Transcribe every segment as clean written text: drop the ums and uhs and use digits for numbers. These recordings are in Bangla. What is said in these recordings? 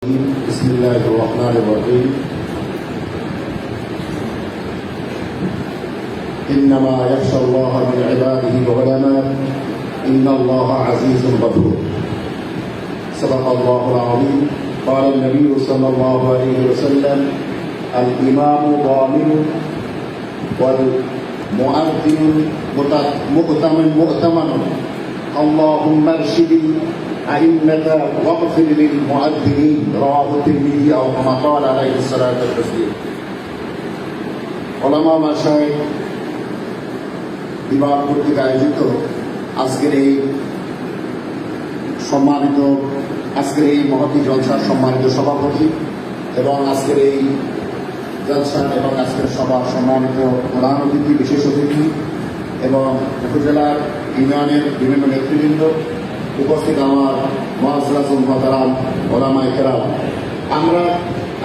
بسم الله الرحمن الرحيم إنما يخشى الله من عباده العلماء إن الله عزيز غفور صدق الله العظيم قال النبي صلى الله عليه وسلم الإمام ضامن والمؤذن مؤتمن اللهم ارشد أئمة واغفر للمؤذنين رواه الترمذي أو كما قال عليه الصلاة والسلام ওলামা মাশায়েখ বিভাগ কর্তৃক আয়োজিত আজকের এই মহতী জলসার সম্মানিত সভাপতি এবং আজকের এই জলসা এবং আজকের সভার সম্মানিত প্রধান অতিথি বিশেষ অতিথি এবং উপজেলার ইউনিয়নের বিভিন্ন নেতৃবৃন্দ উপস্থিত আমার মুআজ্জাজ মুহতারাম ওলামায়ে কেরাম, আমরা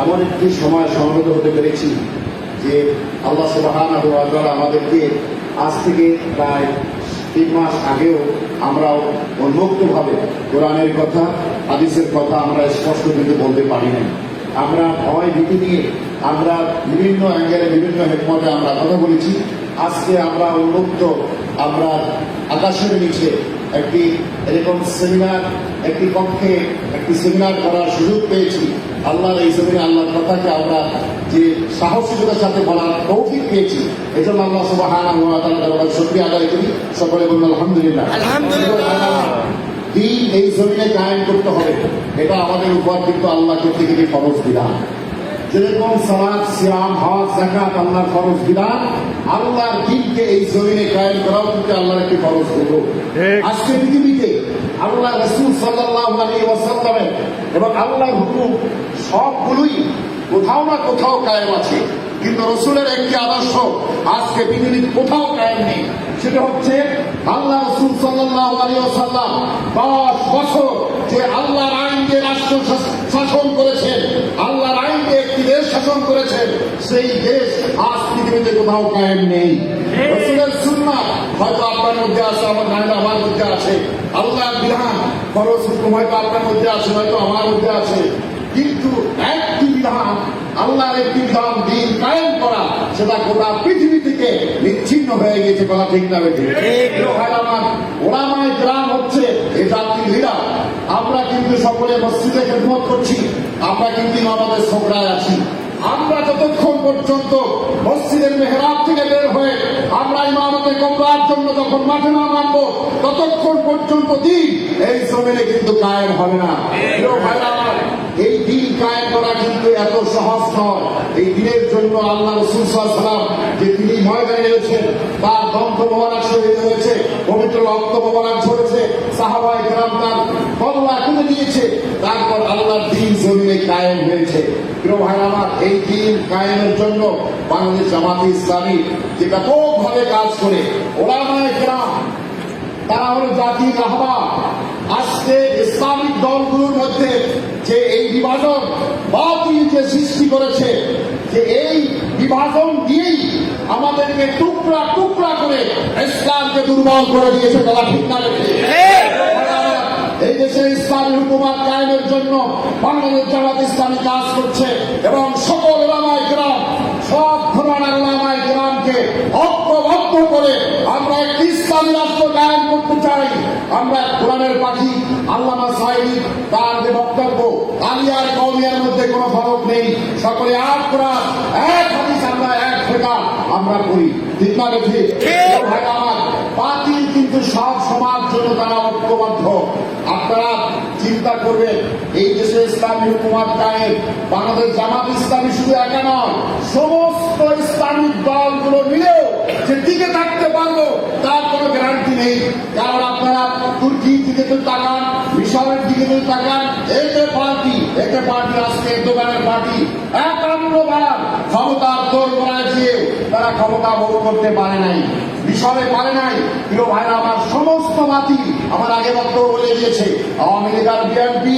এমন একটি সময় সমবেত হতে পেরেছি যে আল্লাহ সুবহানাহু ওয়া তাআলা আমাদেরকে আজ থেকে প্রায় 3 মাস আগেও আমরা উন্মুক্তভাবে কোরআনের কথা হাদিসের কথা আমরা স্পষ্ট কিন্তু বলতে পারি নাই। আমরা ভয় ভীতি নিয়ে আমরা বিভিন্ন অ্যাঙ্গেলে বিভিন্ন হেকমতে আমরা কথা বলেছি। আজকে আমরা উন্মুক্ত, আমরা আকাশের নিচে একটি এরকম সেমিনার, একটি কক্ষে একটি সেমিনার করার সুযোগ পেয়েছি। আল্লাহর এই জমিনে আল্লাহর কথাকে আমরা যে সাহসিকতার সাথে বলার তৌফিক পেয়েছি, এজন্য আল্লাহ সুবহানাহু ওয়া তাআলার দরবারে শুকরিয়া আদায় করি। সকলে বলুন আলহামদুলিল্লাহ। দিন এই জমিনে কায়েম করতে হবে, এটা আমাদের উপর কিন্তু আল্লাহ কর্তৃক ফরজ বিধান। যেরকম সালাত, সিয়াম, হজ, যাকাত আল্লাহর ফরজ বিধান, আল্লাহর দ্বীনকে এই জমিনে কায়েম করাও কিন্তু আল্লাহর একটি ফরজ হুকুম। আজকে পৃথিবীতে আল্লাহ রাসূল সাল্লাল্লাহু আলাইহি ওয়াসাল্লামের এবং আল্লাহর হুকুম সবগুলোই কোথাও না কোথাও কায়েম আছে, কিন্তু রসুলের একটি আদর্শ আজকে পৃথিবীতে কোথাও কায়েম নেই। সেটা হচ্ছে আল্লাহ রাসূল সাল্লাল্লাহু আলাইহি ওয়াসাল্লাম 10 বছর যে আল্লাহর আইন দিয়ে রাষ্ট্র শাসন করেছেন, আল্লাহর আইন দিয়ে একটি দেশ শাসন করেছেন, সেই দেশ আজ পৃথিবীতে কোথাও কায়েম নেই। রসুলের সুন্নাহ হয়তো আপনার মধ্যে আছে, আমার মধ্যে আছে, আল্লাহর বিধান ফরজ হুকুম হয়তো আপনার মধ্যে আছে, হয়তো আমার মধ্যে আছে, কিন্তু একটি বিধান, আল্লাহর একটি বিধান দ্বীন কায়েম করা, সেটা গোটা পৃথিবী থেকে বিচ্ছিন্ন হয়ে গেছে। কথা ঠিক না বেঠিক? আমার ওলামায়ে কেরাম হচ্ছে এই জাতির লিডার। আমরা কিন্তু সকলে মসজিদে খেদমত করছি, আমরা কিন্তু ইমামতের ছোকরায় আছি। আমরা যতক্ষণ পর্যন্ত মসজিদের মেহরাব থেকে বের হয়ে আমরা ইমামতে করার জন্য যখন মাঠে না নামবো, ততক্ষণ পর্যন্ত দিন এই জমিনে কিন্তু কায়েম হবে না। এই দিন কায়েম করা কিন্তু এত সহজ নয়। এই দিনের জন্য আল্লাহ রাসূল সাল্লাল্লাহু আলাইহি ওয়াসাল্লাম যে তিনি ময়দানে নেমেছেন, তার দন্ত মোবারক শহীদ হয়েছে, পবিত্র রক্ত মোবারক ঝরেছে, সাহাবায়ে কেরাম তার কল্লা খুলে দিয়েছে, তারপর আল্লাহর দিন জমিনে কায়েম হয়েছে। প্রিয় ভাই আমার, এই দিন কায়েমের জন্য বাংলাদেশ জামাতে ইসলামী যে ব্যাপকভাবে কাজ করে, ওলামায়ে কেরাম তারা হলো জাতির রাহবার। আজকে ইসলামিক দলগুলোর মধ্যে যে এই বিভাজন বাতিল যে সৃষ্টি করেছে, যে এই বিভাজন দিয়েই আমাদেরকে টুকরা টুকরা করে ইসলামকে দুর্বল করে দিয়েছে। তারা ঠিক না? এই দেশে ইসলামী হুকুমত কায়েমের জন্য বাংলাদেশ জামাত ইসলামী কাজ করছে এবং সকল ওলামায়ে কেরাম, সব ধরনের ওলামায়ে কেরামকে ঐক্যবদ্ধ করে আমরা একটি ইসলামী রাষ্ট্র কায়েম করতে চাই। আমরা কোরআনের পাখি আল্লামা সাঈদী তার যে বক্তব্য, আলিয়ার কওমিয়ার মধ্যে কোনো ফরক নেই, সকলে এক কোরআন এক হাদিস, আমরা এক ফিকহ আমরা করি। ঠিক না বেঠিক? ভাই আমার, বাতিল কিন্তু সব সমাজ জন্য তারা ঐক্যবদ্ধ। আপনারা চিন্তা করবেন, এই দেশে ইসলামী হুকুমত কায়েম, বাংলাদেশ জামাত ইসলামী শুধু একা নয়, সমস্ত ইসলামিক দলগুলো মিলেও যে টিকে থাকতে পারবো তার কোনো গ্যারান্টি নেই। কারণ আপনারা তুর্কির দিকে তো তাকান, মিশরের দিকে তো তাকান, এতে পার্টি আজকে দোকানের পার্টি 51 বার ক্ষমতার দৌড় করায় তারা ক্ষমতা ভোগ করতে পারে নাই, মিশরে পারে নাই। প্রিয় ভাইরা আমার, সমস্ত জাতি আমার আগে বক্তব্য বলে দিয়েছে, আওয়ামী লীগ আর বিএনপি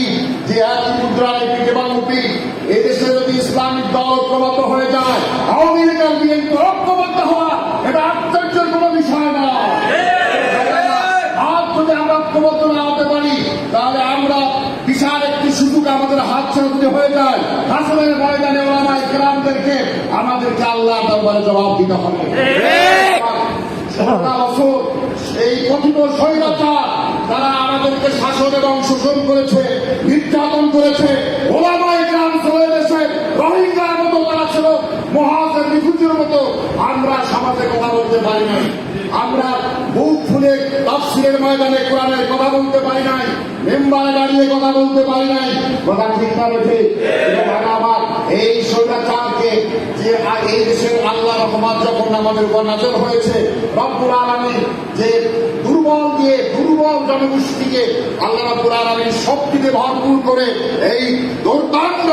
যে একই মুদ্রার পিঠ এবং মুপিঠ, এদেশে যদি ইসলামিক দল ঐক্যবদ্ধ হয়ে যায়, আওয়ামী লীগ আর বিএনপি ঐক্যবদ্ধ হওয়া এটা আশ্চর্যের কোনো বিষয় না। আর যদি আমরা ঐক্যবদ্ধ না হতে পারি, তাহলে আমরা বিশাল একটি সুযোগ আমাদের হাতছাড়া যদি হয়ে যায়, হাসরের ময়দানে ওলামায়ে কেরামদেরকে আমাদেরকে আল্লাহর দরবারে জবাব দিতে হবে। সারা বছর এই কথিত স্বৈরাচার তারা আমাদেরকে শাসন এবং শোষণ করেছে, নির্যাতন করেছে। ওলামায়ে কেরাম চলে দেশে রোহিঙ্গার মতো তারা ছিল, মহাজের রিফিউজির মতো। আমরা সমাজে কথা বলতে পারি নাই, আমরা বুক ফুলে তাফসীরের ময়দানে কোরআনের কথা বলতে পারি নাই, মেম্বারে দাঁড়িয়ে কথা বলতে পারি নাই। কথা ঠিক না বেঠে? আমার এই স্বৈরাচারকে যে এই দেশের আল্লাহ রহমত যখন আমাদের উপর নাযিল হয়েছে, রব্বুল আলামিন যে দুর্বল জনগোষ্ঠীকে আল্লাহ রব্বুল আলামিন শক্তিতে ভরপুর করে এই দুর্দান্ত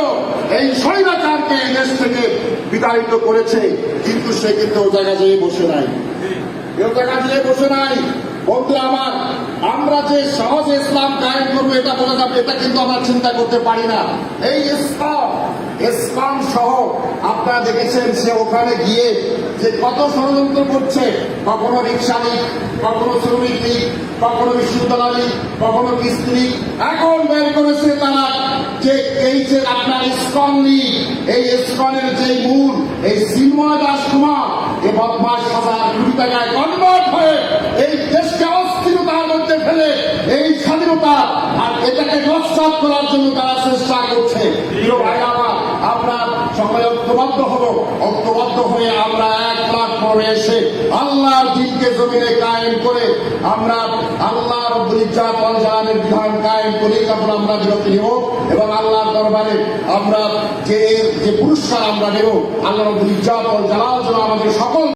এই স্বৈরাচারকে এই দেশ থেকে বিতাড়িত করেছে, কিন্তু সে কিন্তু ও জায়গা যেয়ে বসে নাই, কেউ জায়গা দিয়ে বসে নাই। বন্ধুরা আমার, আমরা যে সহজে ইসলাম কায়েম করবো এটা বলা যাবে, এটা কিন্তু আমরা চিন্তা করতে পারি না। এই ইসলাম সহ আপনারা দেখেছেন সে ওখানে গিয়ে যে কত ষড়যন্ত্র করছে, কখনো রিক্সা লীগ, কখনো শ্রমিক লীগ, কখনো বিশ্ববিদ্যালয় লীগ, কখনো কিস্তি লীগ। এখন বের করেছে তারা যে এই যে আপনার ইসকন লীগ, এই ইসকনের যে মূল এই চিন্ময় দাস কুমার, এ বদমাস 1000 কোটি টাকায় কনভার্ট হয়ে এই দেশকে অস্থিরতার মধ্যে ফেলে এই স্বাধীনতা আর এটাকে নস্যাৎ করার জন্য তারা চেষ্টা করছে। প্রিয় ভাই আমার, আমরা সকলে ঐক্যবদ্ধ হয়ে আমরা এক প্ল্যাটফর্মে এসে আল্লাহর দ্বীনকে জমিনে কায়েম করে আমরা আল্লাহ রব্বুল ইজ্জাত ওয়াল জালালের বিধান কায়েম করি, তারপর আমরা বিরতি নেব এবং আল্লাহর দরবারে আমরা যে পুরস্কার আমরা নেব, আল্লাহ রব্বুল ইজ্জাত ওয়াল জালাল যেন আমাদের সকল